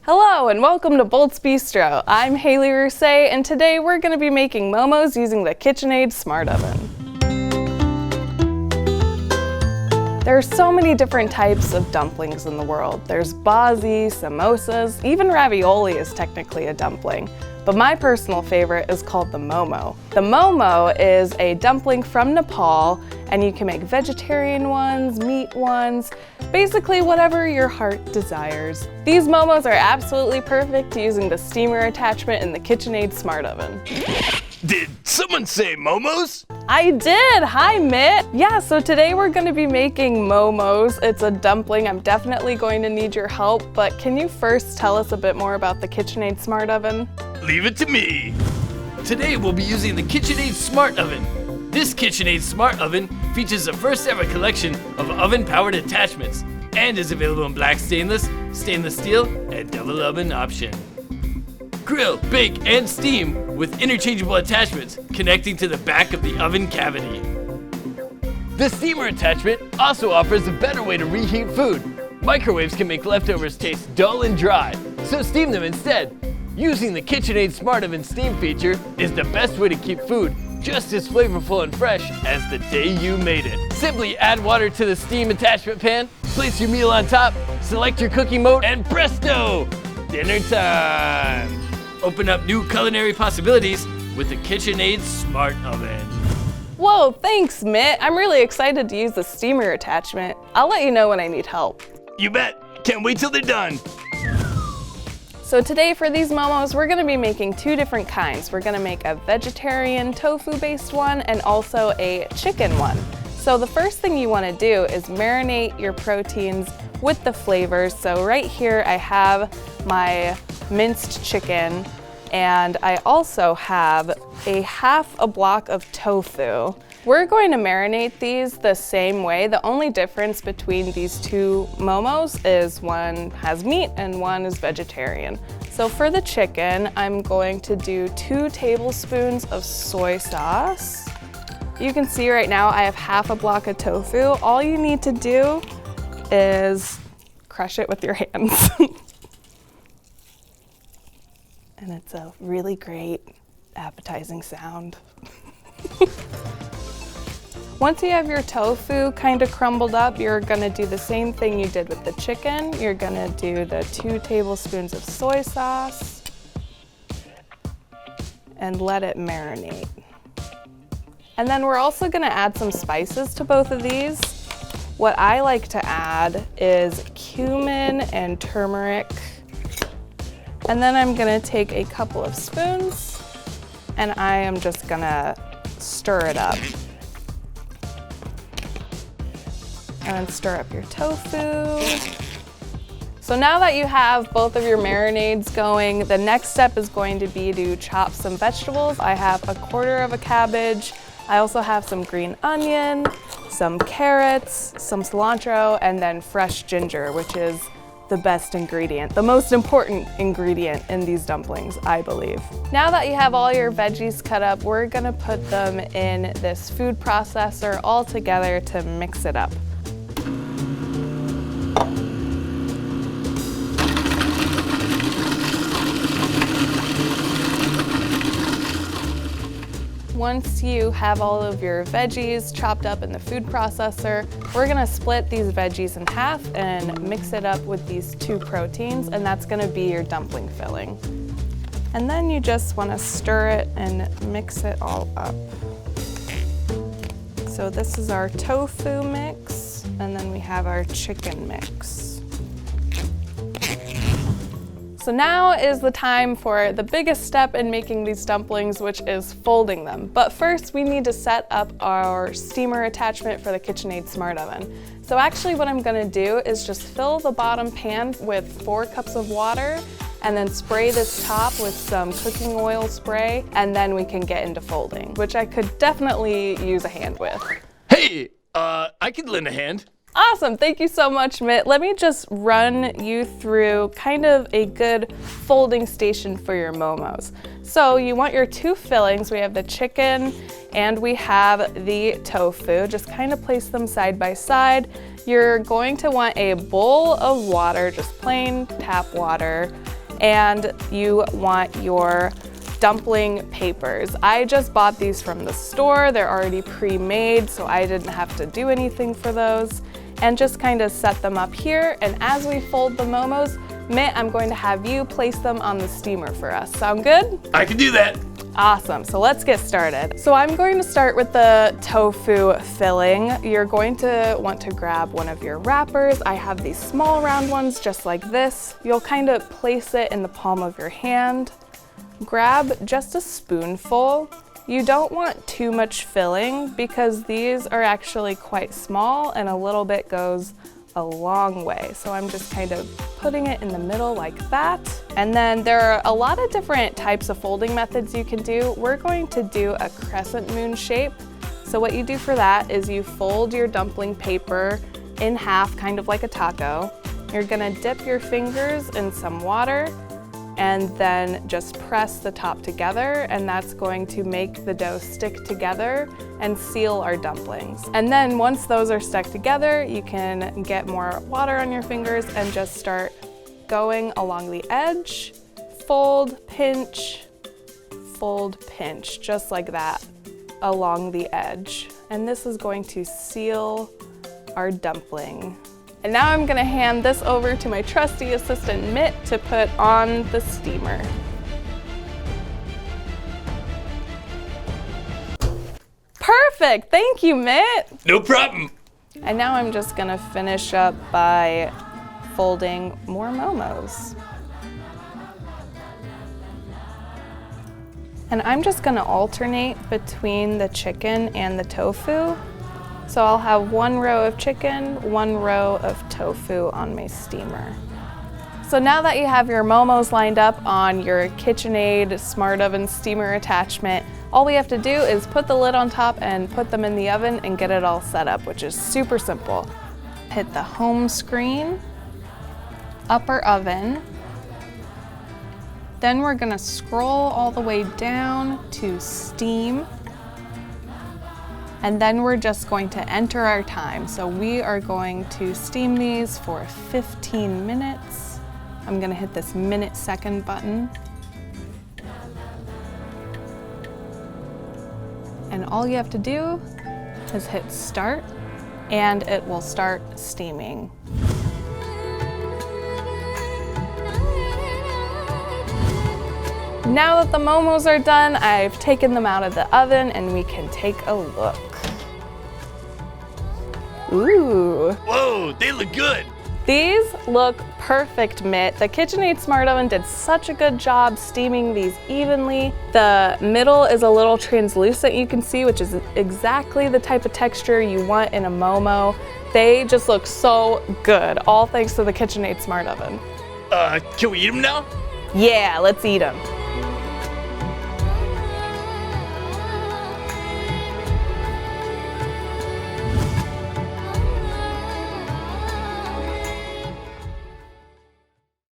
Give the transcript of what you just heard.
Hello and welcome to Bolt's Bistro. I'm Hailey and today we're going to be making momos using the KitchenAID Smart Oven. There are so many different types of dumplings in the world. There's bhaji, samosas, even ravioli is technically a dumpling. But my personal favorite is called the momo. The momo is a dumpling from Nepal, and you can make vegetarian ones, meat ones, basically whatever your heart desires. These momos are absolutely perfect using the steamer attachment in the KitchenAID Smart Oven. Did someone say momos? I did! Hi, Mitt! Yeah, so today we're going to be making momos. It's a dumpling. I'm definitely going to need your help, but can you first tell us a bit more about the KitchenAID Smart Oven? Leave it to me. Today we'll be using the KitchenAID Smart Oven. This KitchenAID Smart Oven features the first ever collection of oven-powered attachments and is available in black stainless, stainless steel, and double oven option. Grill, bake, and steam with interchangeable attachments connecting to the back of the oven cavity. The steamer attachment also offers a better way to reheat food. Microwaves can make leftovers taste dull and dry, so steam them instead. Using the KitchenAID Smart Oven steam feature is the best way to keep food just as flavorful and fresh as the day you made it. Simply add water to the steam attachment pan, place your meal on top, select your cooking mode, and presto! Dinner time! Open up new culinary possibilities with the KitchenAID Smart Oven. Whoa, thanks, Mitt. I'm really excited to use the steamer attachment. I'll let you know when I need help. You bet. Can't wait till they're done. So today for these momos, we're gonna be making two different kinds. We're gonna make a vegetarian tofu-based one and also a chicken one. So the first thing you wanna do is marinate your proteins with the flavors. So right here I have my minced chicken, and I also have a half a block of tofu. We're going to marinate these the same way. The only difference between these two momos is one has meat and one is vegetarian. So for the chicken, I'm going to do 2 tablespoons of soy sauce. You can see right now I have half a block of tofu. All you need to do is crush it with your hands. And it's a really great appetizing sound. Once you have your tofu kind of crumbled up, you're gonna do the same thing you did with the chicken. You're gonna do the 2 tablespoons of soy sauce and let it marinate. And then we're also gonna add some spices to both of these. What I like to add is cumin and turmeric. And then I'm gonna take a couple of spoons and I am just gonna stir it up. And then stir up your tofu. So now that you have both of your marinades going, the next step is going to be to chop some vegetables. I have 1/4 of a cabbage. I also have some green onion, some carrots, some cilantro, and then fresh ginger, which is the best ingredient, the most important ingredient in these dumplings, I believe. Now that you have all your veggies cut up, we're gonna put them in this food processor all together to mix it up. Once you have all of your veggies chopped up in the food processor, we're gonna split these veggies in half and mix it up with these 2 proteins, and that's gonna be your dumpling filling. And then you just wanna stir it and mix it all up. So this is our tofu mix, and then we have our chicken mix. So now is the time for the biggest step in making these dumplings, which is folding them. But first we need to set up our steamer attachment for the KitchenAID Smart Oven. So actually what I'm gonna do is just fill the bottom pan with 4 cups of water and then spray this top with some cooking oil spray, and then we can get into folding, which I could definitely use a hand with. Hey, I could lend a hand. Awesome, thank you so much, Mitt. Let me just run you through kind of a good folding station for your momos. So you want your 2 fillings. We have the chicken and we have the tofu. Just kind of place them side by side. You're going to want a bowl of water, just plain tap water. and you want your dumpling papers. I just bought these from the store. They're already pre-made, so I didn't have to do anything for those. And just kind of set them up here. And as we fold the momos, Mitt, I'm going to have you place them on the steamer for us. Sound good? I can do that. Awesome, so let's get started. So I'm going to start with the tofu filling. You're going to want to grab one of your wrappers. I have these small round ones just like this. You'll kind of place it in the palm of your hand. Grab just a spoonful. You don't want too much filling because these are actually quite small and a little bit goes a long way. So I'm just kind of putting it in the middle like that. And then there are a lot of different types of folding methods you can do. We're going to do a crescent moon shape. So what you do for that is you fold your dumpling paper in half, kind of like a taco. You're gonna dip your fingers in some water and then just press the top together, and that's going to make the dough stick together and seal our dumplings. And then once those are stuck together, you can get more water on your fingers and just start going along the edge, fold, pinch, just like that along the edge. And this is going to seal our dumpling. And now I'm gonna hand this over to my trusty assistant, Mitt, to put on the steamer. Perfect, thank you, Mitt. No problem. And now I'm just gonna finish up by folding more momos. And I'm just gonna alternate between the chicken and the tofu. So I'll have one row of chicken, one row of tofu on my steamer. So now that you have your momos lined up on your KitchenAID Smart Oven steamer attachment, all we have to do is put the lid on top and put them in the oven and get it all set up, which is super simple. Hit the home screen, upper oven. Then we're gonna scroll all the way down to steam. And then we're just going to enter our time. So we are going to steam these for 15 minutes. I'm gonna hit this minute-second button. And all you have to do is hit start, and it will start steaming. Now that the momos are done, I've taken them out of the oven and we can take a look. Ooh. Whoa, they look good. These look perfect, Mitt. The KitchenAID Smart Oven did such a good job steaming these evenly. The middle is a little translucent, you can see, which is exactly the type of texture you want in a Momo. They just look so good, all thanks to the KitchenAID Smart Oven. Can we eat them now? Yeah, let's eat them.